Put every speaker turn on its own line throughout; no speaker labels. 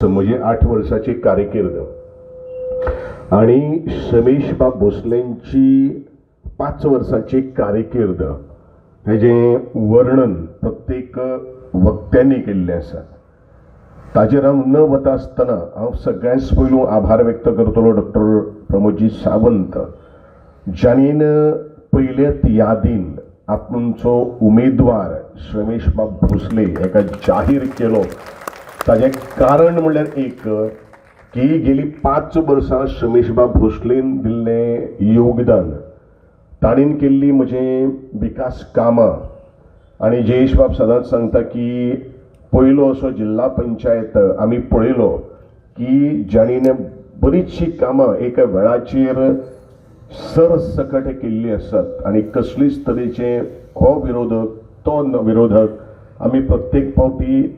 म्हणजे 8 वर्षाची कारकीर्द आणि रमेशबाब भोसलेंची 5 वर्षाची कारकीर्द हेजे वर्णन प्रत्येक वक्त्यांनी केल्लें आसा. ताजेर हांव न वता आसतना हांव सगळ्यांत पयलू आभार व्यक्त करतलो डॉक्टर प्रमोदजी सावंत, जाणीन पयलेच यादीन आपूणचो उमेदवार रमेशबाब भोसले हेका जाहीर केलो. ताजें कारण म्हणल्यार एक की गेली 5 वर्सां रमेशबाब भोसलेन दिल्लें योगदान, ताणीन केल्ली म्हजें विकास कामां. आनी जयेशबाब सदांच सांगता की पयलो असो जिल्ला पंचायत आमी पळयलो की जाणीन बरीचशी कामां एका वेळाचेर सरसकट केल्ली आसात आनी कसलीच तरेचे हो विरोधक तो विरोधक आमी प्रत्येक फावटी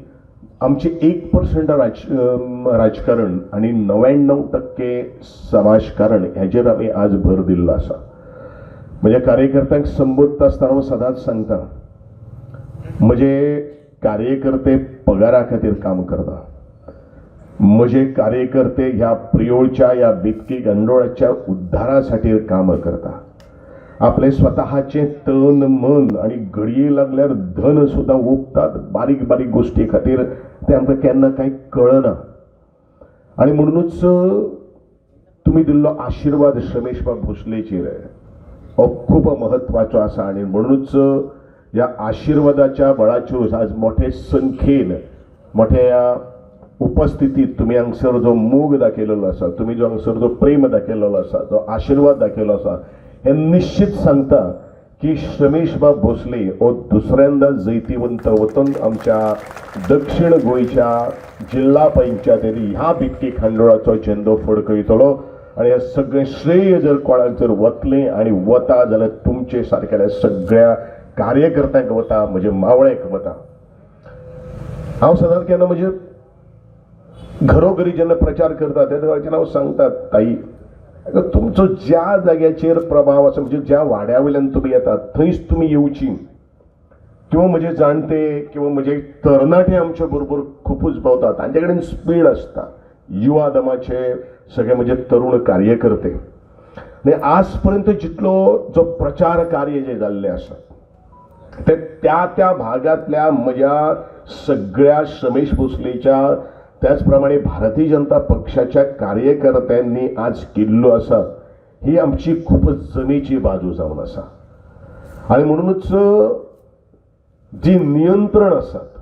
आमचे 1% राजकारण आणि 99% समाजकारण हेजेर आमी आज भर दिल्लो आसा. म्हणजे कार्यकर्त्यांक संबोधता आसतना हांव सदांच सांगता, म्हजे कार्यकर्ते पगारा खातीर काम करता. म्हजे कार्यकर्ते ह्या प्रियोळच्या ह्या बितकी गंडोळाच्या उद्धारासाठी काम करता. आपले स्वतःचे तन मन आणि घडये लागल्यार धन सुद्धा ओंपतात बारीक बारीक गोष्टी खातीर. ते आमकां केन्ना कांय कळना. आणि म्हणूनच तुम्ही दिल्लो आशीर्वाद रमेशबाब भोसलेचेर हो खूब म्हत्वाचो आसा. आणि म्हणूनच ह्या आशीर्वादाच्या बळाचेर आज मोठे संख्येन मोठ्या उपस्थितीत तुम्ही हांगसर जो मोग दाखयलेलो आसा, तुम्ही जो हांगसर जो प्रेम दाखयलेलो आसा, जो आशीर्वाद दाखयलो आसा, हे निश्चित सांगता की रमेशबाब भोसले हो दुसऱ्यांदा जैतिवंत वतन आमच्या दक्षिण गोंयच्या जिल्हा पंचायतींनी ह्या बितकी खांडोळाचो झेंडो फडकयतलो. आणि हे सगळें श्रेय जर कोणाक जर वतलें आणि वता जाल्यार तुमचे सारकेल्या सगळ्या कार्यकर्त्यांक वता, म्हजे मावळेक वता. हांव सदांच केन्ना म्हणजे घरोघरी जेन्ना प्रचार करता त्या वेळाचेर हांव सांगता, ताई तुमचो ज्या जाग्याचेर प्रभाव आसा, म्हणजे ज्या वाड्या वयल्यान तुमी येतात थंयच तुमी येवची. किंवा म्हजे जाणटे किंवा म्हजे तरणाटे आमच्या बरोबर खूपच भोंवतात, तांचे कडेन स्पीड आसता. युवा दमाचे सगळे म्हजे तरुण कार्यकर्ते आनी आज पर्यंत जितलो जो प्रचार कार्य जे जाल्लें आसा ते त्या भागातल्या म्हज्या सगळ्या रमेश भोसलेच्या त्याचप्रमाणे भारतीय जनता पक्षाच्या कार्यकर्त्यांनी आज केल्लो आसा. ही आमची खूपच जमेची बाजू जावन आसा. आणि म्हणूनच जी नियंत्रण आसात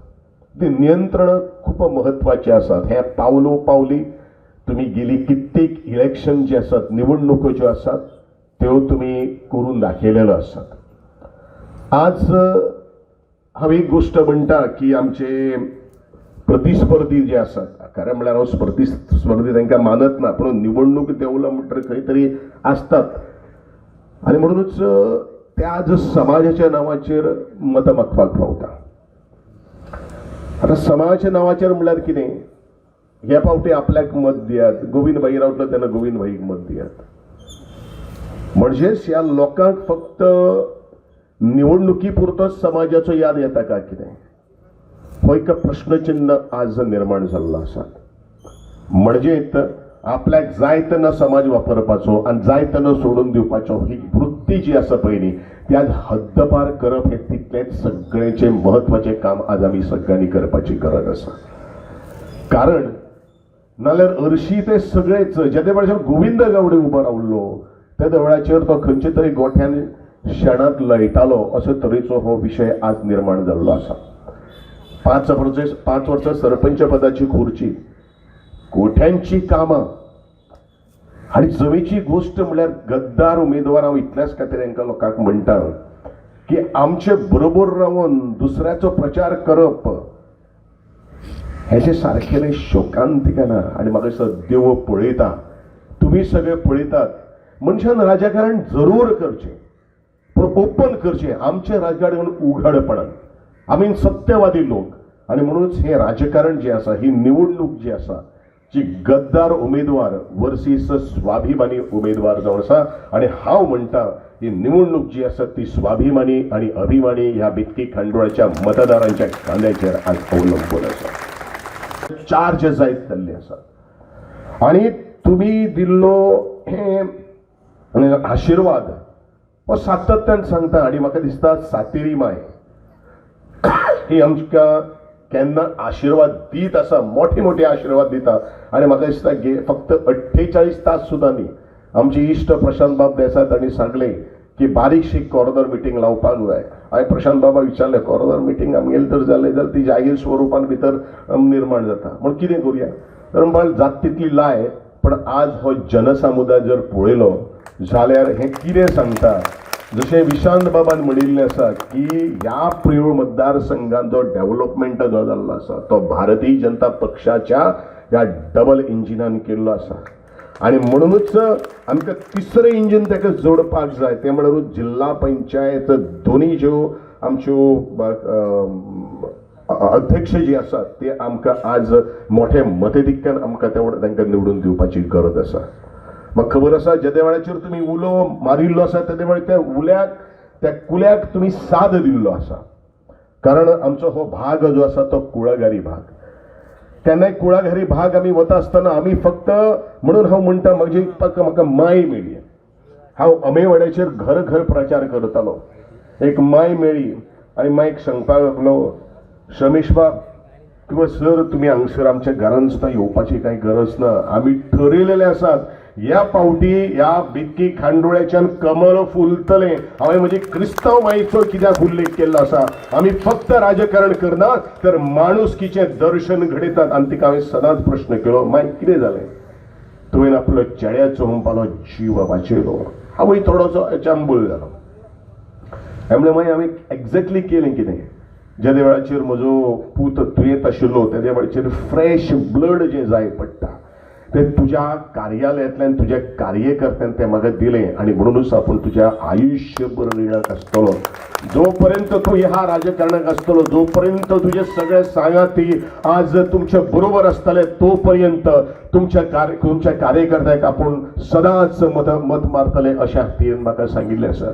ती नियंत्रण खूप महत्वाची आसात. हे पावलो पावली तुम्ही गेली कित्येक इलेक्शन जे आसात, निवडणुको ज्यो आसात त्यो तुम्ही करून दाखयलेल्यो आसात. आज हांव एक गोष्ट म्हणटा की आमचे प्रतिस्पर्धी जे आसात, खरें म्हळ्यार हांव स्पर्धी तांकां मानत ना, पूण निवडणूक देंवलो म्हणटकीर खंय तरी आसतात. आनी म्हणूनच ते आज समाजाच्या नांवाचेर मतां मागपाक पावता. आता समाजाच्या नांवाचेर म्हळ्यार कितें, ह्या फावटी आपल्याक मत दियात, गोविंद भाई रावतलो तेन्ना गोविंद भाईक मत दियात. म्हणजेच ह्या लोकांक फक्त निवडणुकी पुरतोच समाजाचो याद येता काय कितें, हो एक प्रश्नचिन्ह आज निर्माण जाल्लो आसा. म्हणजेच आपल्याक जाय तेन्ना समाज वापरपाचो आनी जाय तेन्ना सोडून दिवपाचो ही वृत्ती जी आसा पळय ती आज हद्दपार करप हे तितलेच सगळेचे महत्वाचे काम आज आमी सगळ्यांनी करपाची गरज आसा. कारण नाल्यार हरशीं ते सगळेच ज्या वेळाचेर गोविंद गावडे उबो रावल्लो त्या वेळाचेर तो खंयचे तरी गोठ्यान शेणांत लयतालो असो तरेचो हो विशय आज निर्माण जाल्लो आसा. 5 वर्सां सरपंच पदाची खुर्ची, गोठ्यांची कामां आणि जमेची गोष्ट म्हळ्यार गद्दार उमेदवार. हांव इतल्याच खातीर हांकां लोकांक म्हणटा की आमचे बरोबर रावन दुसऱ्याचो प्रचार करप हेचे सारकेले शोकांतिका ना. आणि म्हाका दिसता देव पळयता, तुम्ही सगळे पळयतात. मनशान राजकारण जरूर करचें पूण ओपन करचें, आमचें राजकारण उघडपणान. आमी सत्यवादी लोक आणि म्हणूनच हे राजकारण जे आसा, ही निवडणूक जी आसा, जी गद्दार उमेदवार वर्सीस स्वाभिमानी उमेदवार जावन आसा. आणि हांव म्हणटा ही निवडणूक जी आसा ती स्वाभिमानी आणि अभिमानी ह्या बितकी खांडोळाच्या मतदारांच्या खांद्याचेर आज अवलंबून आसा. चार्ज जायत जाल्ली आसा आणि तुम्ही दिल्लो हे आशीर्वाद हो सातत्यान सांगता आणि म्हाका दिसता सातेरी माय ही आमकां केन्ना आशीर्वाद दीत आसा, मोठे मोठे आशीर्वाद दिता आणि म्हाका दिसता फक्त 48 तास सुद्दां न्ही आमचे इश्ट प्रशांत बाब देसाय तांणी सांगले की बारीकशी कॉर्नर मिटींग लावपाक जाय. हांवें प्रशांत बाबा विचारलें कॉर्नर मिटींग आमगेली तर जालें जाल्यार ती जाहीर स्वरुपान भितर निर्माण जाता म्हण कितें करूया तर बाळ जात तितली लाय. पण आज हो जनसमुदाय जर पळयलो जाल्यार हें कितें सांगता, जशें विशांत बाबान म्हणिल्लें आसा की ह्या प्रियोळ मतदारसंघात जो डेव्हलपमेंट जो जाल्लो आसा तो भारतीय जनता पक्षाच्या ह्या डबल इंजिनान केल्लो आसा आणि म्हणूनच आमकां तिसरें इंजिन ताका जोडपाक जाय. ते म्हणून जिल्हा पंचायत दोनी ज्यो आमच्यो अध्यक्ष जे आसात ते आमकां आज मोठे मताधिक्यान आमकां तांकां निवडून दिवपाची गरज आसा. म्हाका खबर आसा जेदे वेळाचेर तुमी उलो मारिल्लो आसा तेदे वेळार त्या कुल्याक तुमी साद दिल्लो आसा. कारण आमचो हो भाग जो आसा तो कुळागरी भाग. केन्नाय कुळागरी भाग आमी वता आसतना आमी फक्त म्हणून हांव म्हणटा म्हाका माय मेळ्ळी. हांव अमेवाड्याचेर घर घर प्रचार करतालो. एक माय मेळ्ळी आनी मायक सांगपाक लागलो रमेश बाब किंवा सर तुमी हांगसर आमच्या घरान सुद्दां येवपाची कांय गरज ना. आमी ठरयलेले आसात ह्या पावटी ह्या बितकी खांडोळ्याच्यान कमळ फुलतलें. हांवें म्हजी क्रिस्तांव मायेचो कित्याक उल्लेख केल्लो आसा. आमी फक्त राजकारण करनात तर माणुसकीचें दर्शन घडयतात. आनी तिका हांवें सदांच प्रश्न केलो माय कितें जालें तुवें आपलो चेड्याचो म्हणपालो जीव वाचयलो. हांवूय थोडोसो अचांबूल जालो. हांवें म्हणलें माय हांवें एक्झॅक्टली केलें कितें. जेदे वेळाचेर म्हजो पूत दुयेंत आशिल्लो तेदे वेळाचेर फ्रेश ब्लड जें जाय पडटा ते तुज्या कार्यालयांतल्यान तुज्या कार्यकर्त्यान ते म्हाका दिलें आणि म्हणूनच आपूण तुज्या आयुश्यभर रिणाक आसतलो. जो पर्यंत तूं ह्या राजकारणाक आसतलो, जो पर्यंत तुजे सगळे सांगाती आज तुमच्या बरोबर आसतले तो पर्यंत तुमच्या कार्यकर्त्याक आपूण सदांच मत मारतले अशा हातीन म्हाका सांगिल्लें आसा.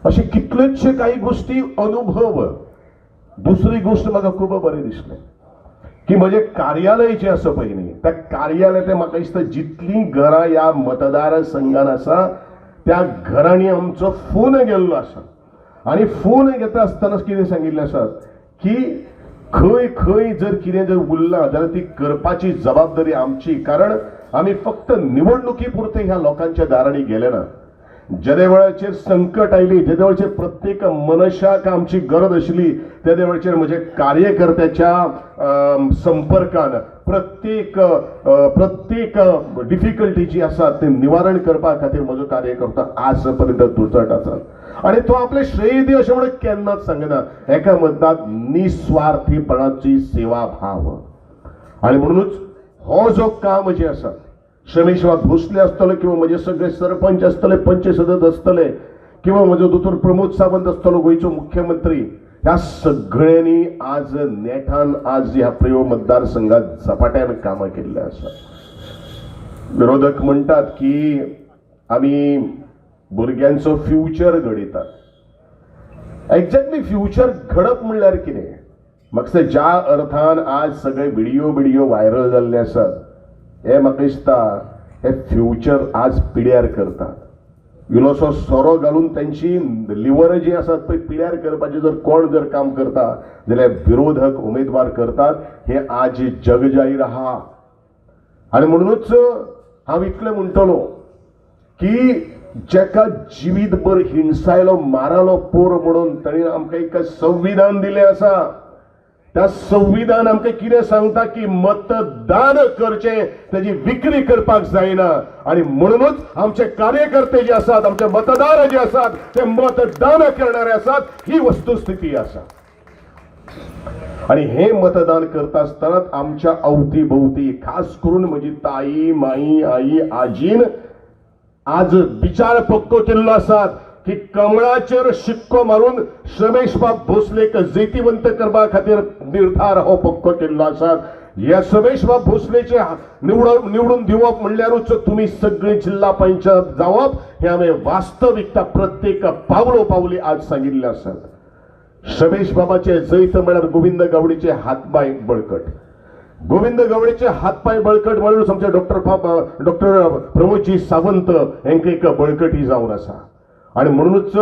अशे कितलेशे काही गोष्टी अनुभव. दुसरी गोष्ट म्हाका खूब बरें दिसलें की म्हजे कार्यालय जें आसा पळय न्ही त्या कार्यालयात म्हाका दिसता जितलीं घरां ह्या मतदार संघान आसा त्या घरांनी आमचो फोन गेल्लो आसा. आनी फोन घेता आसतना कितें सांगिल्लें आसा की खंय खंय जर कितें जर उरलां जाल्यार ती करपाची जबाबदारी आमची. कारण आमी फक्त निवडणुकी पुरते ह्या लोकांच्या दारांनी गेले ना. जेदे वेळाचेर संकट आयली, जेदे वेळाचेर प्रत्येक मनशाक आमची गरज आशिल्ली तेदे वेळाचेर म्हज्या कार्यकर्त्याच्या संपर्कान प्रत्येक डिफिकल्टी जी आसा ते निवारण करपा खातीर म्हजो कार्यकर्ता आज पर्यंत दुर्चट आसा. आणि तो आपले श्रेय दी अशें म्हणून केन्नाच सांगना. एका म्हणटात निस्वार्थीपणाची सेवा भाव. आणि म्हणूनच हो जो काम जे आसा रमेश बाब भोसले आसतले किंवा म्हजे सगळे सरपंच आसतले, पंच सदस्य आसतले किंवा म्हजो दोतोर प्रमोद सावंत आसतलो गोंयचो मुख्यमंत्री, ह्या सगळ्यांनी आज नेटान आज ह्या प्रियोळ मतदारसंघात झपाट्यान कामां केल्ले आसा. विरोधक म्हणटात की आमी भुरग्यांचो फ्युचर घडयतात. एक्झॅक्टली फ्युचर घडप म्हणल्यार कितें. म्हाका ज्या अर्थान आज सगळे व्हिडिओ व्हायरल जाल्ले आसात हे म्हाका दिसता हे फ्युचर आज पिड्यार करतात. इल्लोसो सोरो घालून त्यांची लिव्हर जी आसात पळय पिड्यार करपाचे जर कोण जर काम करता जाल्यार विरोधक उमेदवार करतात. हे आज जग जाहीर आहा. आणि म्हणूनच हांव इतलें म्हणटलो की जेका जिवीतभर हिंसायलो मारलो पोर म्हणून ताणें आमकां एक संविधान दिलें आसा. त्या संविधान आमकां कितें सांगता की मतदान करचें, तेजी विक्री करपाक जायना. आणि म्हणूनच आमचे कार्यकर्ते जे आसात, आमचे मतदार जे आसात ते मतदान करणारे आसात. ही वस्तुस्थिती आसा. आणि हे मतदान करता आसतना आमच्या अवती भोवती खास करून म्हजी ताई माई आई आजीन आज विचार पक्को केल्लो आसात की कमळाचेर शिक्को मारून रमेश बाब भोसलेक जैतिवंत करपा खातीर निर्धार हो पक्को केल्लो आसा. ह्या रमेश बाब भोसलेचे निवडून दिवप म्हणल्यारूच तुम्ही सगळे जिल्हा पंचायत जावप हे आम्ही वास्तविकता प्रत्येक पावलो पावली आज सांगिल्ले आसात. रमेश बाबाचे जैत म्हळ्यार गोविंद गावडीचे हातपाय बळकट. गोविंद गवळीचे हातपाय बळकट म्हणून आमचे डॉक्टर प्रमोदजी सावंत यांना एक बळकटी जाऊन असा आणि म्हणूनच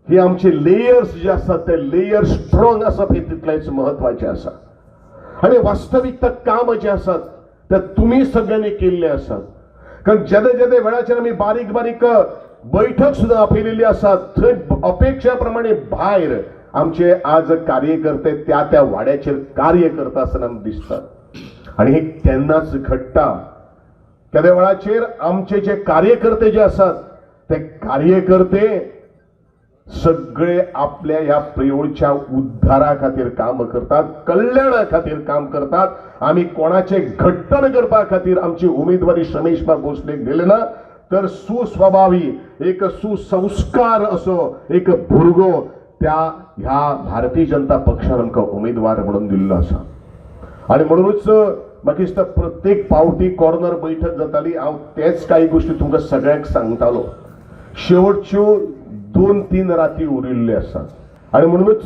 हे आमचे लेयर्स जे असतात ते लेयर स्ट्रॉंग असतात हे तितलेच महत्वाचे असा आणि वास्तविकता काम जे असतात ते तुम्ही सगळ्यांनी केले असतात कारण जेदे जेदे वेळाचेर आमी बारीक बारीक बैठक सुद्धा आपयलेली असतात थंय अपेक्षेप्रमाणे भायर आमचे आज कार्यकर्ते त्या त्या वाड्याचेर कार्य करता आसतना दिसतात आणि हे तेन्नाच घडटा त्या वेळाचेर आमचे जे कार्यकर्ते जे असतात ते कार्यकर्ते सगळे आपल्या या प्रियोळच्या उद्धारा खातीर काम करतात कल्याणा खातीर काम करतात आम्ही कोणाचे घट्टण करपा खातीर आमची उमेदवारी रमेशबा भोसलेक दिले ना तर सुस्वभावी एक सुसंस्कार असो एक भुरगो त्या ह्या भारतीय जनता पक्षान आमकां उमेदवार म्हणून दिल्लो आसा आणि म्हणूनच म्हाका दिसता प्रत्येक पावटी कॉर्नर बैठक जाताली हांव तेच काही गोष्टी तुमकां सगळ्यांक सांगतालो शेवटच्यो 2-3 रात्री उरिल्ले असतात आणि म्हणूनच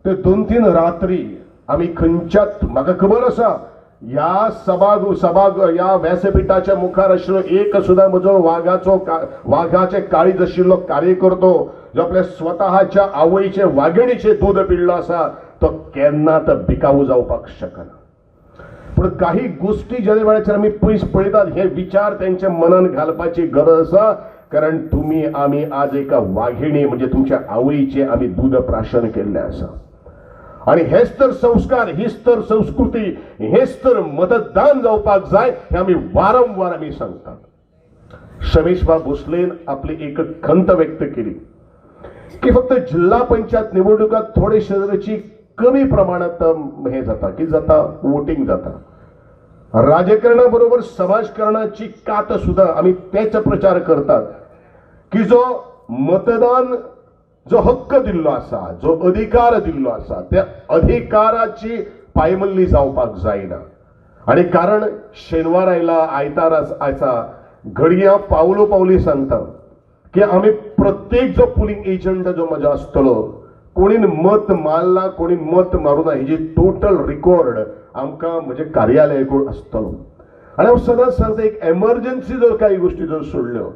ते 2-3 रात्री आम्ही खंयच्यात म्हाका खबर आसा या सभा या व्यासपीठाच्या मुखार आशिल्लो एक सुद्धा म्हजो वाघाचे काळीज आशिल्लो कार्यकर्तो जो आपल्या स्वतःच्या आवयचे वाघिणीचे दूध पिल्लो आसा तो केन्नाच बिकाऊ जावपाक शकना पण काही गोष्टी ज्या वेळाचेर आमी पयस पळयतात हे विचार त्यांच्या मनान घालपाची गरज आसा कारण तुम्ही आम्ही आज एका वाघिणी म्हणजे तुमच्या आवईचे आम्ही दूध प्राशन केले आसा आणि हेच तर संस्कार हीच तर संस्कृती हेच तर मतदान जावपाक जाय हे आम्ही वारंवार आम्ही सांगतात रमेशबा भोसलेन आपली एक खंत व्यक्त केली की फक्त जिल्हा पंचायत निवडणुकात थोडे शहराची कमी प्रमाणात हे जाता की जाता वोटिंग जाता राजकारणाबरोबर समाजकारणाची कात सुद्धा आम्ही तेच प्रचार करतात की जो मतदान जो हक्क दिल्लो आसा जो अधिकार दिल्लो आसा त्या अधिकाराची पायमल्ली जावपाक जायना आणि कारण शेनवार आयला आयतार आयचा घडया पावलो पावली सांगता की आम्ही प्रत्येक जो पोलिंग एजंट जो माझा आसतलो कोणी मत मारला कोणी मत मारूना हेजी टोटल रिकॉर्ड आमकां म्हणजे कार्यालयाकडून आसतलो आणि हांव सदांच सांगता एक एमर्जन्सी जर काही गोष्टी जर सोडल्यो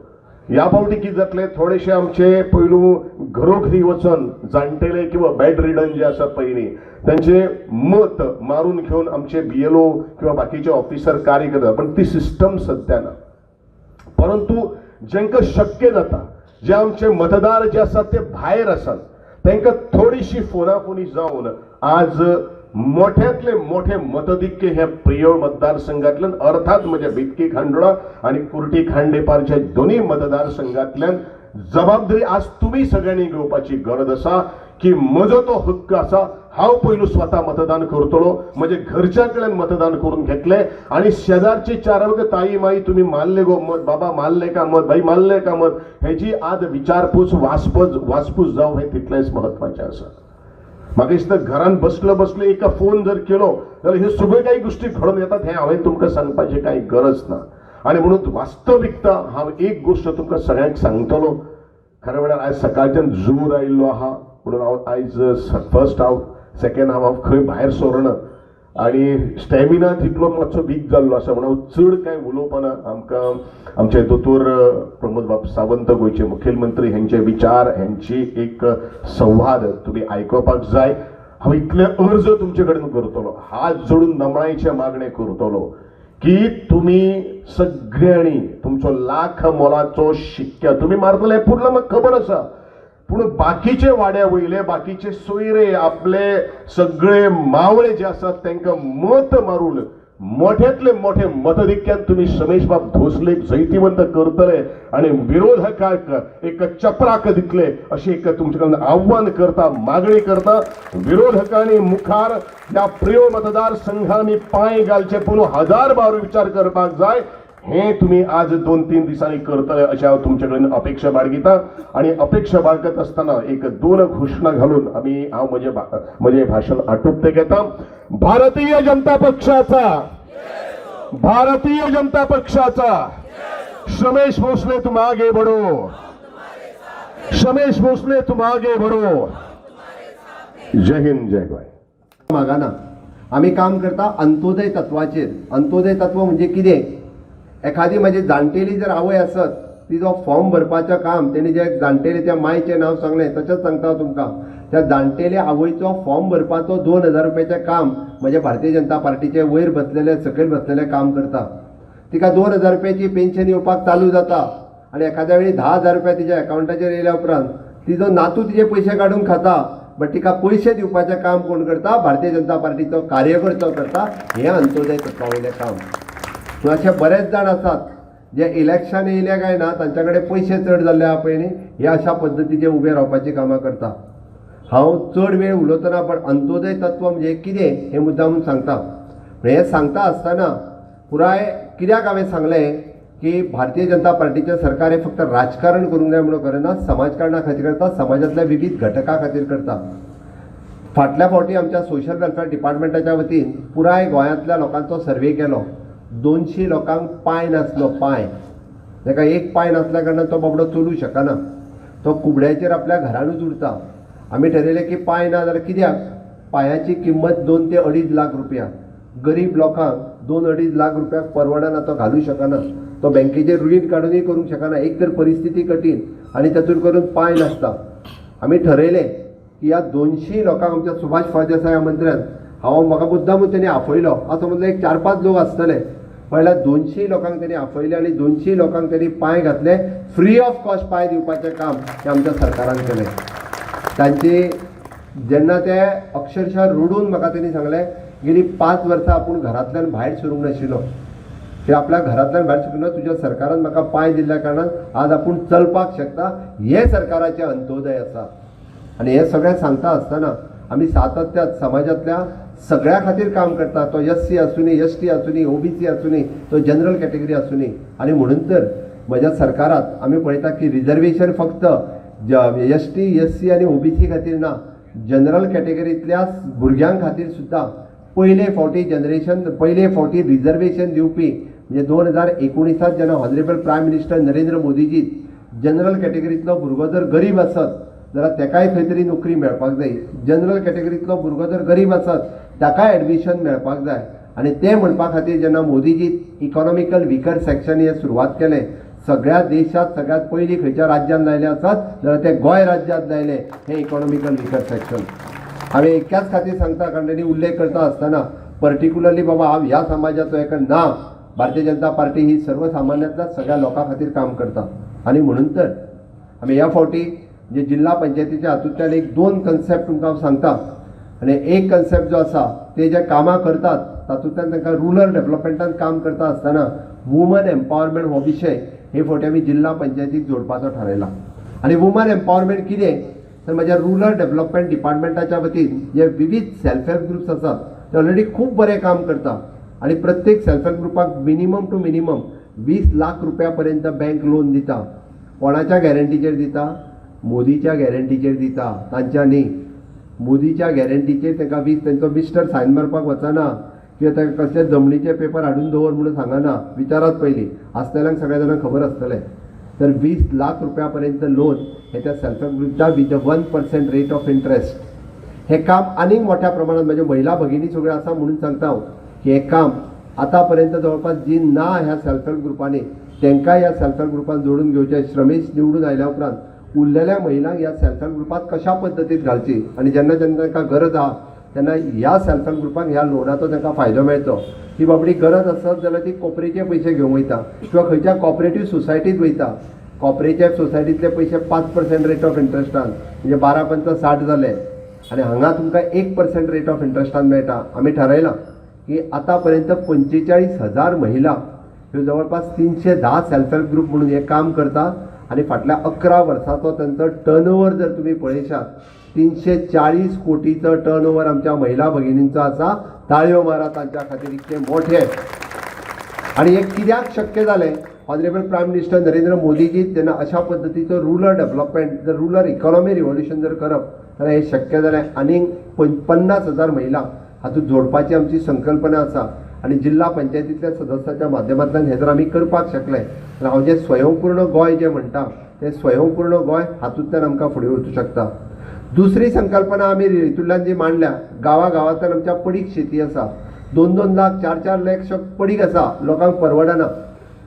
या फावटी कितें जातलें थोडेशे आमचे पयलू घरोघरी वचून जाणटेले किंवा बेड रिडन जे आसा पयलीं त्यांचे मत मारून घेवन आमचे बीएलओ किंवा बाकीचे ऑफिसर कार्य करतात पण ती सिस्टम सध्या ना परंतु जेंकां शक्य जाता जे आमचे मतदार जे आसात ते भायर आसात तांकां थोडीशी फोनाफोनी जावन आज मोठ्यातले मोठे मतदिक्के हे प्रियोळ मतदारसंघातल्यान अर्थात म्हणजे बितकी खांडोळा आणि कुर्टी खांडेपारच्या दोन्ही मतदारसंघातल्यान जबाबदारी आज तुम्ही सगळ्यांनी घेवपाची गरज आसा की म्हजो तो हक्क आसा हांव पयलू स्वता मतदान करतलो म्हणजे घरच्या कडल्यान मतदान करून घेतले आणि शेजारची चार ताई माई तुम्ही मारले गो मत बाबा मारले का मत भाई मारले का मत ह्याची आज विचारपूस वासपूस जावं हे तितलेच महत्वाचे आसा म्हाका दिसता घरान बसलो एका फोन जर केलो जाल्यार हे सगळे काही गोष्टी घडून येतात हे हांवें तुमकां सांगपाची काही गरज ना आणि म्हणून वास्तविकता हांव एक गोष्ट तुमकां सगळ्यांक सांगतलो खऱ्या वेळार आयज सकाळच्यान जोर आयिल्लो आहा म्हणून हांव आयज फर्स्ट हांव सेकंड हांव खंय भायर सरना आणि स्टॅमिना तितलो मातसो वीक जाल्लो आसा म्हणून हांव चड कांय उलोवपाना आमकां आमचे दोतोर प्रमोद बाब सावंत गोंयचे मुखेलमंत्री हेंचे विचार हेंची एक संवाद तुम्ही आयकोपाक जाय हांव इतले अर्ज तुमचे कडेन करतलो हात जोडून नमळायचे मागणे करतलो की तुम्ही सगळ्यांनी तुमचो लाख मोलाचो शिक्क्या तुम्ही मारतले पूर्ण म्हाका खबर आसा पूण बाकीचे वाड्या वयले बाकीचे सोयरे आपले सगळे मावळे जे आसात तांकां मत मारून मोठ्यातले मोठे मतदिक्क्यान तुम्ही रमेशबाब भोसलेक जैतिवंत करतले आणि विरोधकाक एक चपराक दितले अशी एक तुमचे कडून आव्हान करता मागणी करता विरोधकांनी मुखार या प्रिय मतदार संघांनी पांय घालचे पूण 1000 बार विचार करपाक जाय हे तुम्ही आज 2-3 दिसांनी करतले अशा हांव तुमचे कडेन अपेक्षा बाळगिता आणि अपेक्षा बाळगत असताना एक 2 घोषणा घालून हांव म्हजे भाषण आटोपते घेता भारतीय जनता पक्षाचा रमेश भोसले तुम आगे बढ़ो रमेश भोसले तुम आगे बढ़ो जय हिंद जय गोय
मागाना आमी काम करता अंत्योदय तत्वाचेर. अंत्योदय तत्व म्हणजे कितें? एखादी म्हजी जाणटेली जर आवय आसत, तिजो फॉर्म भरपाचें काम तेणी जे जाणटेली त्या मायचें नांव सांगलें तशेंच सांगता हांव तुमकां. त्या जाणटेले आवयचो फॉर्म भरपाचो 2000 रुपयाचें काम म्हणजे भारतीय जनता पार्टीचे वयर बसलेले सकयल बसलेले काम करता. तिका 2000 रुपयाची पेन्शन येवपाक चालू जाता आनी एखाद्या वेळी 10,000 रुपया तिच्या अकाउंटाचेर येयल्या उपरांत तिजो नातू तिचे पयशे काडून खाता. बट तिका पयशे दिवपाचें काम कोण करता? भारतीय जनता पार्टीचो कार्यकर्तो करता. हें अंत्योदय तत्वावयलें काम. सो अशे बरेच जाण आसात जे इलेक्शन येयले काय ना तांच्या कडेन पयशे चड जाल्ले आहा पळय न्ही, हे अशा पद्दतीचे उबे रावपाची कामां करता. हांव चड वेळ उलयतना पण अंत्योदय तत्व म्हणजे कितें हें मुद्दामून सांगता. हें सांगता आसतना पुराय कित्याक हांवें सांगलें की भारतीय जनता पार्टीचें सरकार हें फक्त राजकारण करूंक जाय म्हणून करना, समाजकारणा खातीर करता, समाजांतल्या विविध घटकां खातीर करता. फाटल्या फावटी आमच्या सोशल वेलफेअर डिपार्टमेंटाच्या वतीन पुराय गोंयांतल्या लोकांचो सर्वे केलो. 200 लोकांक पांय नासलो. पांय ताका एक पांय नासल्या कारणान तो बाबडो चलूंक शकना. तो कुबड्याचेर आपल्या घरानूच उरता. आमी ठरयलें की पांय ना जाल्यार कित्याक? पांयाची किंमत 2 ते 2.5 लाख रुपया. गरीब लोकांक 2-2.5 लाख रुपयाक परवडना, तो घालूंक शकना. तो बँकेचेर रीण काडूनय करूंक शकना. एक तर परिस्थिती कठीण आनी तातूंत करून पांय नासता. आमी ठरयलें की ह्या 200 लोकांक आमच्या सुभाष फळदेसाय मंत्र्यान म्हाका मुद्दामून तेणी आपयलो. असो म्हणल्यार एक 4-5 लोक आसतले. म्हणल्यार 200 लोकांक तेणी आपयले आनी 200 लोकांक तेणी पांय घातले. फ्री ऑफ कॉस्ट पांय दिवपाचें काम हें आमच्या सरकारान केलें. तांची जेन्ना ते अक्षरशः रडून म्हाका तेणी सांगलें गेली 5 वर्सां आपूण घरांतल्यान भायर सरूंक नाशिल्लो, की आपल्या घरांतल्यान भायर सरूंक ना, तुज्या सरकारान म्हाका पांय दिल्ल्या कारणान आज आपूण चलपाक शकता. हे सरकाराचें अंत्योदय आसा. आनी हें सगळें सांगता आसतना आमी सातत्यान समाजांतल्या सगळ्या खातीर काम करता. तो SC आसूनी, ST आसूनी, OBC आसूनी, तो जनरल कॅटेगरी आसूनी. आनी म्हणून तर म्हज्या सरकारांत आमी पळयता की रिजर्वेशन फक्त ST, SC आनी OBC खातीर ना, जनरल कॅटेगरींतल्या भुरग्यां खातीर सुद्दां पयले फावटी रिजर्वेशन दिवपी म्हणजे 2019 जेन्ना honourable prime minister Narendra Modiji general कॅटेगरींतलो भुरगो जर गरीब आसत जाल्यार तेकाय खंय तरी नोकरी मेळपाक जाय. जनरल कॅटेगरींतलो भुरगो जर गरीब आसत ताकाय एडमिशन मेळपाक जाय. आनी तें म्हणपा खातीर जेन्ना मोदीजी इकॉनॉमिकल विकर सेक्शन हें सुरवात केलें, सगळ्या देशात सगळ्यात पयलीं खंयच्या राज्यांत लायलें आसत जाल्यार ते गोंय राज्यांत लायलें हें इकॉनॉमिकल विकर सेक्शन. हांवें एक्याच खातीर सांगता कारण तेणी उल्लेख करता आसतना पर्टिक्युलरली बाबा हांव ह्या समाजाचो एका ना, भारतीय जनता पार्टी ही सर्वसामान्यांतल्या सगळ्या लोकां खातीर काम करता. आनी म्हणून तर आमी ह्या फावटी जे जिल्हा पंचायतीच्या हातूंतल्यान 2 कन्सेप्ट तुमकां हांव सांगता. आनी एक कन्सेप्ट जो आसा ते जे कामां करतात तातूंतल्यान तांकां रुरल डेव्हलपमेंटान काम करता आसतना वुमन एम्पावरमेंट हो विशय हे फावटी आमी जिल्हा पंचायतीक जोडपाचो थारायला. आनी वुमन एम्पावरमेंट कितें तर म्हज्या रुरल डेव्हलपमेंट डिपार्टमेंटाच्या वतीन जे विविध सेल्फ हेल्प ग्रुप्स आसात ते ऑलरेडी खूब बरें काम करता. आनी प्रत्येक सेल्फ हेल्प ग्रुपाक मिनिमम टू मिनिमम 20 लाख रुपया पर्यंत बँक लोन दिता. कोणाच्या गॅरंटीचेर दिता? मोदीच्या गॅरंटीचेर दिता. तांच्या न्ही, मोदीच्या गॅरंटीचेर तांकां तांचो मिस्टर सायन मारपाक वचना किंवा तांकां कसले जमनीचे पेपर हाडून दवर म्हणून सांगना. विचारात पयलीं आसतल्यांक सगळ्या जाणांक खबर आसतलें. तर 20 लाख रुपया पर्यंत लोन हे त्या सेल्फ हेल्प ग्रुपच्या विथ 1% रेट ऑफ इंट्रेस्ट. हे काम आनीक मोठ्या प्रमाणात म्हणजे महिला भगिनी सगळ्यो आसा म्हणून सांगता हांव की हे काम आतां पर्यंत जवळपास जी ना ह्या सेल्फ हेल्प ग्रुपांनी तांकां ह्या सेल्फ हेल्प ग्रुपान जोडून घेवचे. श्रमेश निवडून आयल्या उपरांत उरलेल्या महिलांक ह्या सेल्फ हेल्प ग्रुपांत कशा पद्दतीन घालची आनी जेन्ना जेन्ना तांकां गरज आहा तेन्ना ह्या सेल्फ हेल्प ग्रुपांक ह्या लोनाचो तांकां फायदो मेळचो. ती बाबडी गरज आसत जाल्यार ती कॉपरेचे पयशे घेवंक वयता किंवा खंयच्या कॉपरेटीव सोसायटीत वयता. कॉपरेटिव्ह सोसायटीतले पयशे 5% रेट ऑफ इंट्रेस्टान म्हणजे 12-5 60 जाले आनी हांगा तुमकां 1% रेट ऑफ इंट्रेस्टान मेळटा. आमी थारायलां की आतां पर्यंत 45,000 महिला ह्यो जवळपास 310 सेल्फ हेल्प ग्रुप म्हणून हें काम करता. आनी फाटल्या 11 वर्सांचो तांचो टर्नओवर जर तुमी पळयशात 340 कोटीचो टर्नओवर आमच्या महिला भगिनींचो आसा. ताळयो मारा तांच्या खातीर इतके मोठे. आनी हें कित्याक शक्य जालें? Honourable prime minister Narendra Modiji जेन्ना अशा पद्दतीचो रुरल डेव्हलपमेंट जर रुरल इकॉनॉमी रिव्होल्युशन जर करप जाल्यार हें शक्य जालें. आनीक 50,000 महिला हातूंत जोडपाची आमची संकल्पना आसा. आनी जिल्हा पंचायतींतल्या सदस्याच्या माध्यमांतल्यान हें जर आमी करपाक शकले जाल्यार हांव जें स्वयंपूर्ण गोंय जें म्हणटा तें स्वयंपूर्ण गोंय हातूंतल्यान आमकां फुडें वचूं शकता. दुसरी संकल्पना आमी हितूंतल्यान जी मांडल्या, गांवांतल्यान आमच्या पडीक शेती आसा, 2-2 लाख 4-4 लाख पडीक आसा, लोकांक परवडना,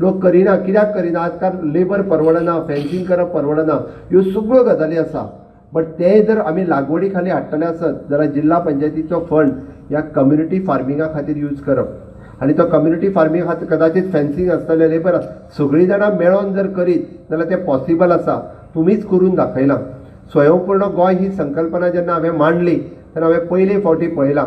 लोक करिना. कित्याक करिना? आजकाल लेबर परवडना, फेन्सिंग करप परवडना, ह्यो सगळ्यो गजाली आसा. बट ते जर आमी लागवडी खाली हाडटले आसत जाल्यार जिल्हा पंचायतीचो फंड ह्या कम्युनिटी फार्मिंगा खातीर यूज करप. आनी तो कम्युनिटी फार्मिंगा खातीर कदाचित फेन्सिंग आसतलें, लेबर सगळीं जाणां मेळोन जर करीत जाल्यार तें पॉसिबल आसा. तुमीच करून दाखयलां. स्वयंपूर्ण गोंय ही संकल्पना जेन्ना हांवें मांडली तेन्ना हांवें पयले फावटी पळयलां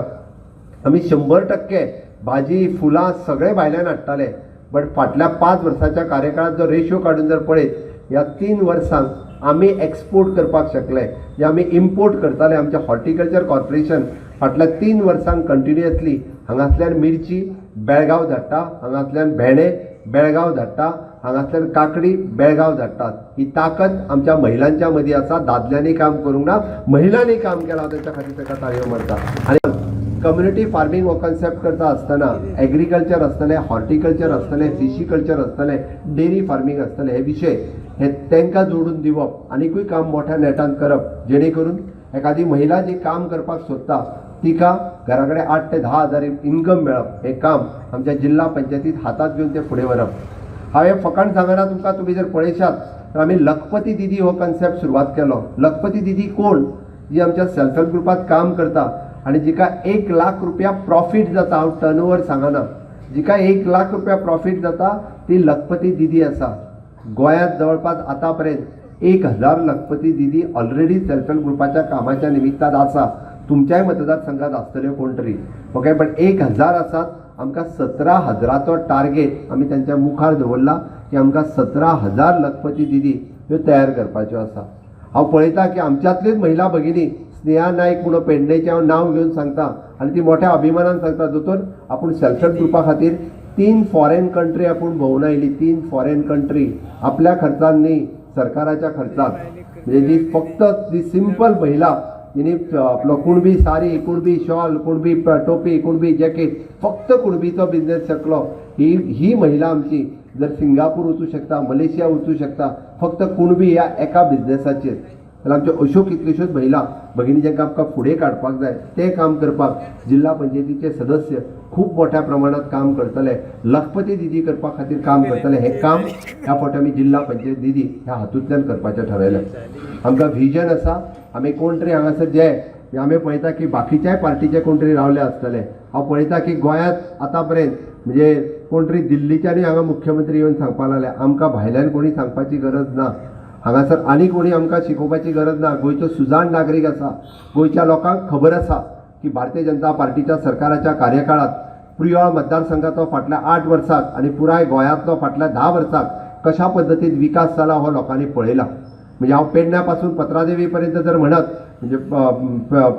आमी 100% भाजी फुलां सगळे भायल्यान हाडटाले. बट फाटल्या 5 वर्साच्या कार्यकाळात जो रेशियो काडून जर पळयत, ह्या 3 वर्सांक आमी एक्सपोर्ट करपाक शकले, जे आमी इम्पोर्ट करताले. आमचें हॉर्टिकल्चर कॉर्पोरेशन फाटल्या 3 वर्सांक कंटिन्युअसली हांगांतल्यान मिरची बेळगांव धाडटा, हांगांतल्यान भेंडे बेळगांव धाडटा, हांगांतल्यान काकडी बेळगांव धाडटात. ही ताकद आमच्या महिलांच्या मदीं आसा. दादल्यांनी काम करूंक ना, महिलांनी काम केलां, ताच्या खातीर ताका ताळयो मारता. आनी कम्युनिटी फार्मिंग हो कन्सेप्ट करता आसतना एग्रीकल्चर आसतलें, हॉर्टिकल्चर आसतलें, फिशिकल्चर आसतलें, डेरी फार्मिंग आसतलें, हे विशय हे तांकां जोडून दिवप, आनीकूय काम मोठ्या नेटान करप, जेणे करून एखादी महिला जी काम करपाक सोदता तिका घरा कडेन 8 ते 10 हजार इन्कम मेळप, हे काम आमच्या जिल्हा पंचायतीत हातात घेवन ते फुडें व्हरप. हांवें फकाण सांगना तुमकां, तुमी जर पळयशात तर आमी लखपती दिदी हो कन्सेप्ट सुरवात केलो. लखपती दिदी कोण? जी आमच्या सेल्फ हेल्प ग्रुपात काम करता आनी जिका 1 लाख रुपया प्रॉफीट जाता. हांव टर्नओवर सांगना, जिका 1 लाख रुपया प्रॉफीट जाता ती लखपती दिदी आसा. गोंयांत जवळपास आतां पर्यंत 1000 लखपती दिदी ऑलरेडी सेल्फ हेल्प ग्रुपाच्या कामाच्या निमित्तान आसा. तुमच्याय मतदारसंघात आसतल्यो कोण तरी, ओके. बट 1000 आसात. आमकां 17,000चो टार्गेट आमी तांच्या मुखार दवरला की आमकां 17,000 लखपती दिदी ह्यो तयार करपाच्यो आसा. हांव पळयता की आमच्यांतल्योच महिला भगिनी, स्नेहा नायक म्हणून पेडणेचें हांव नांव घेवन सांगता आनी ती मोठ्या अभिमानान सांगता, दोतोर आपूण सेल्फ हेल्प ग्रुपा खातीर 3 फॉरेन कंट्री आपूण भोंवून आयली. 3 फॉरेन कंट्री आपल्या खर्चान न्ही, सरकाराच्या खर्चान. म्हणजे जी फक्त ती सिंपल महिला जिनी आपलो कुणबी साडी, कुणबी शॉल, कुणबी टोपी, कुणबी जॅकेट, फक्त कुणबीचो बिझनेस शकलो. ही महिला आमची जर सिंगापूर वचूं शकता, मलेशिया वचूं शकता, फक्त कुणबी ह्या एका बिझनेसाचेर. जाल्यार आमच्यो अश्यो कितल्योश्योच महिला भगिनी जांकां आमकां फुडें काडपाक जाय, तें काम करपाक जिल्हा पंचायतीचे सदस्य खूब मोठ्या प्रमाणात काम करतले. लखपती दिदी करपा खातीर काम करतले. हे काम ह्या फावटी आमी जिल्हा पंचायत दिदी ह्या हातूंतल्यान करपाचें ठरयलें. आमकां व्हिजन आसा. आमी कोण तरी हांगासर जे आमी पळयता की बाकीच्याय पार्टीचे कोण तरी रावले आसतले. हांव पळयता की गोंयांत आतां पर्यंत म्हणजे कोण तरी दिल्लीच्यानी हांगा मुख्यमंत्री येवन सांगपाक लागले, आमकां भायल्यान कोणी सांगपाची गरज ना, हांगासर आनी कोणी आमकां शिकोवपाची गरज ना. गोंयचो सुजाण नागरीक आसा, गोंयच्या लोकांक खबर आसा की भारतीय जनता पार्टीच्या सरकाराच्या कार्यकाळात प्रियोळ मतदारसंघाचो फाटल्या 8 वर्सांक आनी पुराय गोंयांतलो फाटल्या 10 वर्सांक कशा पद्दतीन विकास जाला हो लोकांनी पळयला. म्हणजे हांव पेडण्या पासून पत्रादेवी पर्यंत जर म्हणत, म्हणजे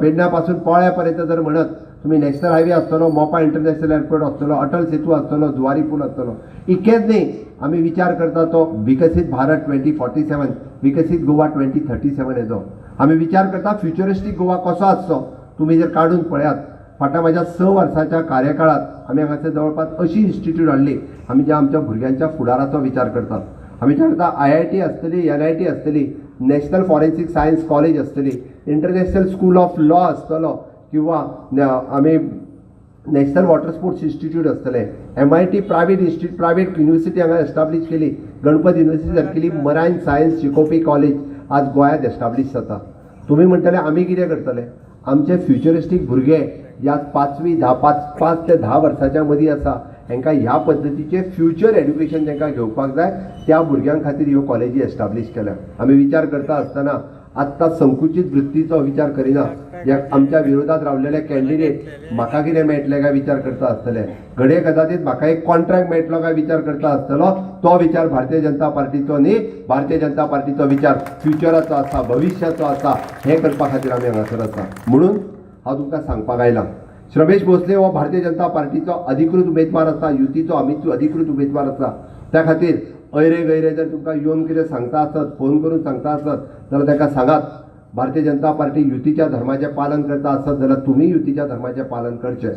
पेडण्या पासून पोळ्या पर्यंत जर म्हणत, तुम्ही नॅशनल हायवे आसतलो, मोपा इंटरनॅशनल एअरपोर्ट आसतलो, अटल सेतू आसतलो, जुवारी पूल आसतलो, इतकेंच न्ही, आमी विचार करता तो विकसीत भारत 2047, विकसीत गोवा 2037 हेजो आमी विचार करता. फ्युचरिस्टीक गोवा कसो आसचो तुमी जर काडून पळयात. फाटल्या म्हाज्या 6 वर्साच्या कार्यकाळात आमी हांगासर जवळपास अशी इन्स्टिट्यूट हाडली आमी ज्या आमच्या भुरग्यांच्या फुडाराचो विचार करतात. आमी विचार करता IIT आसतली, NIT आसतली, नॅशनल फॉरेन्सीक सायन्स कॉलेज आसतली, इंटरनॅशनल स्कूल ऑफ लॉ आसतलो, किंवा आमी नॅशनल वॉटर स्पोर्ट्स इन्स्टिट्यूट आसतले, MIT प्रायवेट युनिवर्सिटी हांगा एस्टाब्लीश केली, गणपत युनिवर्सिटी सारकेली मरायन सायन्स शिकोवपी कॉलेज आज गोंयांत एस्टाब्लीश जाता. तुमी म्हणटले आमी कितें करतले? आमचे फ्युचरिस्टीक भुरगे जे आज 5 ते 10 वर्साच्या मदीं आसा, हांकां ह्या पद्दतीचे फ्युचर एड्युकेशन जांकां घेवपाक जाय त्या भुरग्यां खातीर ह्यो कॉलेजी एस्टाब्लीश केल्या. आमी विचार करता आसतना आत्तां संकुचीत वृत्तीचो विचार करिना. जे आमच्या विरोधात रावलेले कॅन्डिडेट म्हाका कितें मेळटलें काय विचार करता आसतले, घडये कदाचित म्हाका एक कॉन्ट्रॅक्ट मेळटलो काय विचार करता आसतलो. तो विचार भारतीय जनता पार्टीचो न्ही. भारतीय जनता पार्टीचो विचार फ्युचराचो आसा, भविश्याचो आसा. हे करपा खातीर आमी हांगासर आसा. म्हणून हांव तुमकां सांगपाक आयलां, श्रमेश भोसले हो भारतीय जनता पार्टीचो अधिकृत उमेदवार आसा, युतीचो आमीच अधिकृत उमेदवार आसा. त्या खातीर ऐरे गैरे जर तुमकां येवन कितें सांगता आसत, फोन करून सांगता आसत जाल्यार ताका सांगात, भारतीय जनता पार्टी युतीच्या धर्माचें पालन करता आसत जाल्यार तुमी युतीच्या धर्माचें पालन करचें.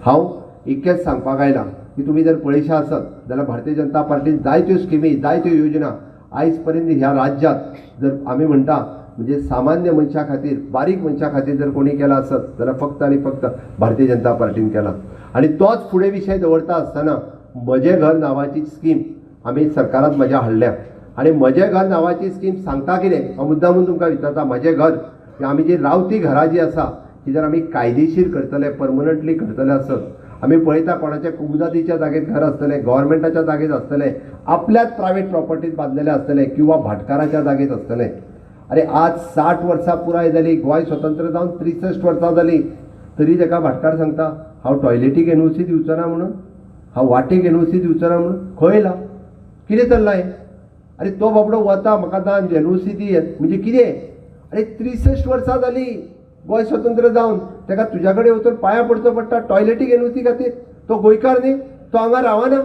हांव इतकेंच सांगपाक आयलां की तुमी जर पळयशा आसत जाल्यार भारतीय जनता पार्टीन जायत्यो स्किमी, जायत्यो योजना आयज पर्यंत ह्या राज्यात जर आम्ही म्हणटा म्हणजे सामान्य मनशा खातीर बारीक मनशा खातीर जर कोणी केला आसत जाल्यार फक्त आनी फक्त भारतीय जनता पार्टीन केला आणि तोच फुडें विशय दवरता आसतना म्हजें घर नांवाची स्कीम आमी सरकारांत म्हज्या हाडल्या आणि म्हजें घर नांवाची स्कीम सांगता कितें हांव मुद्दामून तुमकां विचारता म्हजें घर आमी जी रावती घरां जी आसा ती जर आमी कायदेशीर करतले परमनंटली करतले आसत आमी पळयता कोणाच्या कुमुदादीच्या जागेत घर आसतलें गव्हर्मेंटाच्या जागेत आसतलें आपल्याच प्रायवेट प्रॉपर्टीत बांदलेलें आसतलें किंवा भाटकाराच्या जागेत आसतलें अरे आज 60 वर्सां पुराय जाली गोंय स्वतंत्र जावन 63 वर्सां जाली तरी ताका भाटकार सांगता हांव टॉयलेटीक एनओसी दिवचो ना म्हणून हांव वाटेक एनओसी दिवचो ना म्हणून खंय येयला कितें चल्लां हें अरे तो बाबडो वता म्हाका दान एनओसी दी म्हणजे कितें अरे 63 वर्सां जाली गोंय स्वतंत्र जावन ताका तुज्या कडेन वचून पांयां पडचो पडटा टॉयलेटीक एनओसी खातीर तो गोंयकार न्ही तो हांगा रावना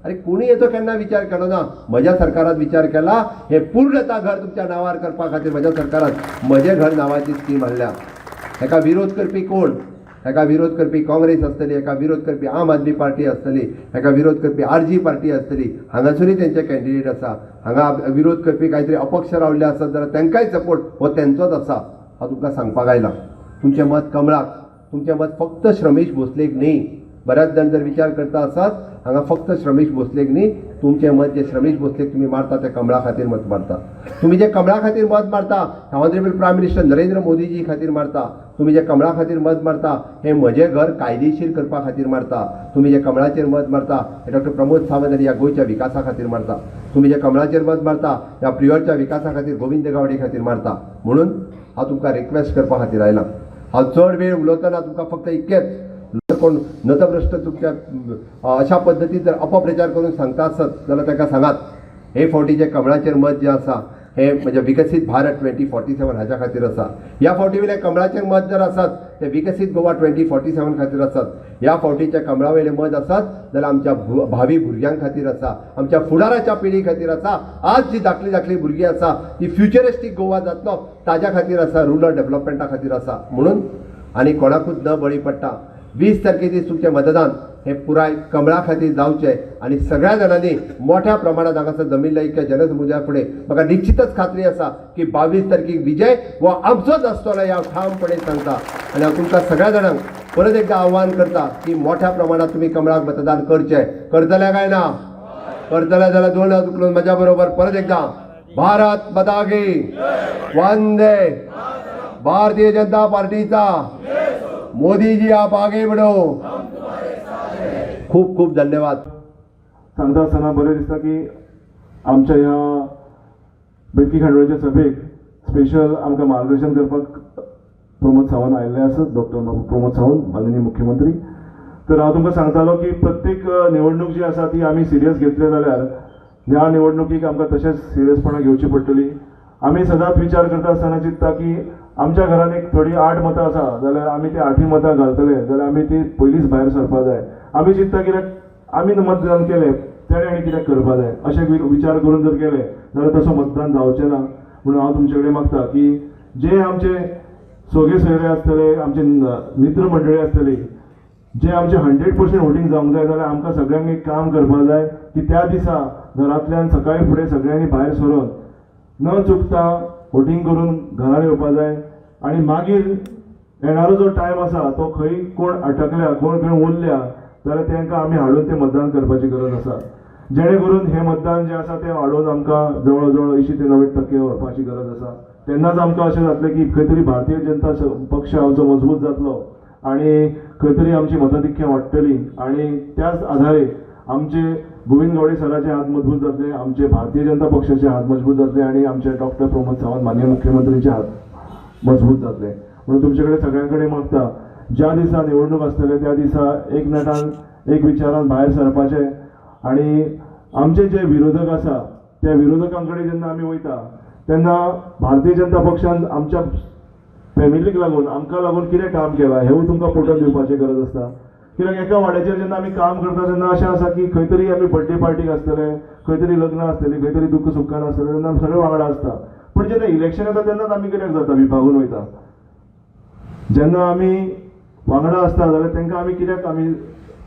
अरे कोणी हेचो केन्ना विचार केलो ना म्हज्या सरकारान विचार केला हे पूर्णता घर तुमच्या नांवार करपा खातीर म्हज्या सरकारान म्हजें घर नांवाची स्कीम हाडल्या हेका विरोध करपी कोण हेका विरोध करपी काँग्रेस आसतली हेका विरोध करपी आम आदमी पार्टी आसतली हेका विरोध करपी आरजी पार्टी आसतली हांगासरूय तेंचे कॅन्डिडेट आसा हांगा विरोध करपी कांय अपक्ष रावल्ले आसत जाल्यार तांकांय सपोर्ट हो तेंचोच आसा हांव तुमकां सांगपाक आयलां तुमचें मत कमळाक तुमचें मत फक्त श्रमेश भोसलेक न्ही बऱ्याच जाण जर विचार करता आसात हांगा फक्त श्रमेश भोसलेक न्ही तुमचें मत जे श्रमेश भोसलेक तुमी मारता ते कमळा खातीर मत मारता तुमी जे कमळा खातीर मत मारता honourable prime minister Narendra Modiji खातीर मारता तुमी जे कमळा खातीर मत मारता हे म्हजें घर कायदेशीर करपा खातीर मारता तुमी जे कमळाचेर मत मारता हे डॉक्टर प्रमोद सावंत ह्या गोंयच्या विकासा खातीर मारता तुमी जे कमळाचेर मत मारता ह्या प्रियोरच्या विकासा खातीर गोविंद गावडे खातीर मारता म्हणून हांव तुमकां रिक्वेस्ट करपा खातीर आयलां हांव चड वेळ उलयतना तुमकां फक्त इतकेंच कोण नतभ्रष्ट तुमच्या अशा पद्दतीन जर अपप्रचार करून सांगता आसत जाल्यार ताका सांगात हे फावटी जे कमळाचेर मत जें आसा हे म्हणजे विकसीत भारत 2047 हाच्या खातीर आसा ह्या फावटी वयले कमळाचेर मत जर आसात ते विकसीत गोवा 2047 खातीर आसात ह्या फावटीचे कमळा वयले मत आसात जाल्यार आमच्या भावी भुरग्यां खातीर आसा आमच्या फुडाराच्या पिढी खातीर आसा आज जी धाकली भुरगीं आसा ती फ्युचरिस्टीक गोवा जातलो ताज्या खातीर आसा रुरल डेव्हलपमेंटा खातीर आसा म्हणून आनी कोणाकूच न बळी पडटा 20 तारखे दीस तुमचें मतदान हे पुराय कमळा खातीर जावचें आनी सगळ्या जाणांनी मोठ्या प्रमाणात हांगासर जमिल्ल्या इतक्या जनसमुदाया फुडें म्हाका निश्चितच खात्री आसा की 22 तारखेक विजय हो आमचोच आसतलो ह्या ठामपणे सांगता आनी हांव तुमकां सगळ्या जाणांक परत एकदा आव्हान करता की मोठ्या प्रमाणात तुमी कमळाक मतदान करचें करतले काय ना करतले जाल्यार दोन हात उखलून म्हज्या बरोबर परत एकदा भारत माता की वंदे भारतीय जनता पार्टीचा मोदी जी आप आगे बढ़ो खूप खूप धन्यवाद
सांगता आसतना बरें दिसता की आमच्या ह्या बेतकी खांडोळेच्या सभेक स्पेशल आमकां मार्गदर्शन करपाक प्रमोद सावंत आयिल्ले आसत डॉक्टर प्रमोद सावंत माननीय मुख्यमंत्री तर हांव तुमकां सांगतालो की प्रत्येक निवडणूक जी आसा ती आमी सिरियस घेतली जाल्यार ह्या निवडणुकीक आमकां तशेंच सिरियसपणां घेवची पडटली आमी सदांच विचार करता आसतना चिंतता की आमच्या घरान एक थोडी 8 मतां आसा जाल्यार आमी ती 8 मतां घालतले जाल्यार आमी ती पयलींच भायर सरपा जाय आमी चिंतता कित्याक आमी मतदान केलें तेणें आनी कित्याक करपा जाय अशें विचार करून जर केलें जाल्यार तसो मतदान जावचें ना म्हणून हांव तुमचे कडेन मागता की जे आमचे सोगे सोयरे आसतले आमचे मित्र मंडळी आसतली जे आमचे 100% वोटींग जावंक जाय जाल्यार आमकां सगळ्यांक एक काम करपा जाय की त्या दिसा घरांतल्यान सकाळी फुडें सगळ्यांनी भायर सरून न चुकता वोटींग करून घरान येवपा जाय आनी मागीर येणारो जो टायम आसा तो खंय कोण अटकल्या कोण खंय उरल्या जाल्यार तांकां आमी हाडून तें मतदान करपाची गरज आसा जेणे करून हें मतदान जें आसा तें हाडून आमकां जवळ जवळ 80 ते 90% व्हरपाची गरज आसा तेन्नाच आमकां अशें जातलें की खंय तरी भारतीय जनता पक्ष आमचो मजबूत जातलो आनी खंय तरी आमची मताधिक्य वाडटली आनी त्याच आधारे आमचे गोविंद गावडे सराचे हात मजबूत जातले आमचे भारतीय जनता पक्षाचे हात मजबूत जातले आनी आमचे डॉक्टर प्रमोद सावंत माननीय मुख्यमंत्रीचे हात मजबूत जातले म्हणून तुमचे कडेन सगळ्यां कडेन मागता ज्या दिसा निवडणूक आसतले त्या दिसा एक नेटान एक विचारान भायर सरपाचे आनी आमचे जे विरोधक आसा त्या विरोधकां कडेन जेन्ना आमी वयता तेन्ना भारतीय जनता पक्षान आमच्या फॅमिलीक लागून आमकां लागून कितें काम केलां हेंवूय तुमकां पटोवन दिवपाची गरज आसता कित्याक एका वाड्याचेर जेन्ना आमी काम करता तेन्ना अशें आसा की खंय तरी आमी बर्थडे पार्टीक आसतले खंय तरी लग्न आसतली खंय तरी दुख्ख सुखान आसतले तेन्ना आमी सगळे वांगडा आसता पूण जेन्ना इलेक्शन येता तेन्नाच आमी कित्याक जाता विभागून वयता जेन्ना आमी वांगडा आसता जाल्यार तांकां आमी कित्याक आमी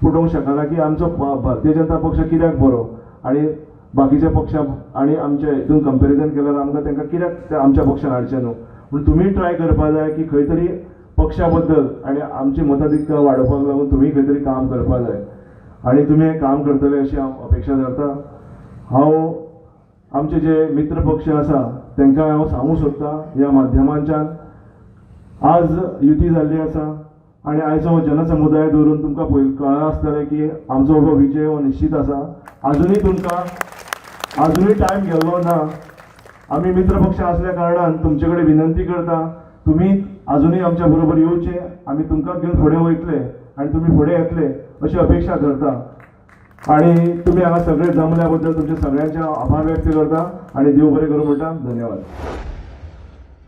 पटोवंक शकना की आमचो भारतीय जनता पक्ष कित्याक बरो आनी बाकीच्या पक्षां आणि आमच्या हितून कंपेरिजन केल्यार आमकां तांकां कित्याक ते आमच्या पक्षान हाडचें न्हू पूण तुमी ट्राय करपा जाय की खंय तरी पक्षा बद्दल आनी आमची मताधिक्यता वाडोवपाक लागून तुमी खंय तरी काम करपा जाय आनी तुमी हें काम करतले अशी हांव अपेक्षा करता. हांव आमचे जे मित्र पक्ष आसा तांकां हांव सांगूंक सोदता ह्या माध्यमांच्यान आज युती जाल्ली आसा आनी आयचो जनसमुदाय दवरून तुमकां कळ्ळां आसतलें की आमचो हो विजय हो निश्चित आसा. अजुनूय टायम गेल्लो ना. आमी मित्र पक्ष असल्या कारणान तुमचे कडेन विनंती करता तुमी अजुनूय आमच्या बरोबर येवचे. आमी तुमकां घेवन फुडें वयतले आनी तुमी फुडें येतले अशी अपेक्षा करता. आणि तुम्ही हांगा सगळे जमल्या बद्दल तुमचे सगळ्यांचे आभार व्यक्त करता आणि देव बरें करूं म्हणटा. धन्यवाद.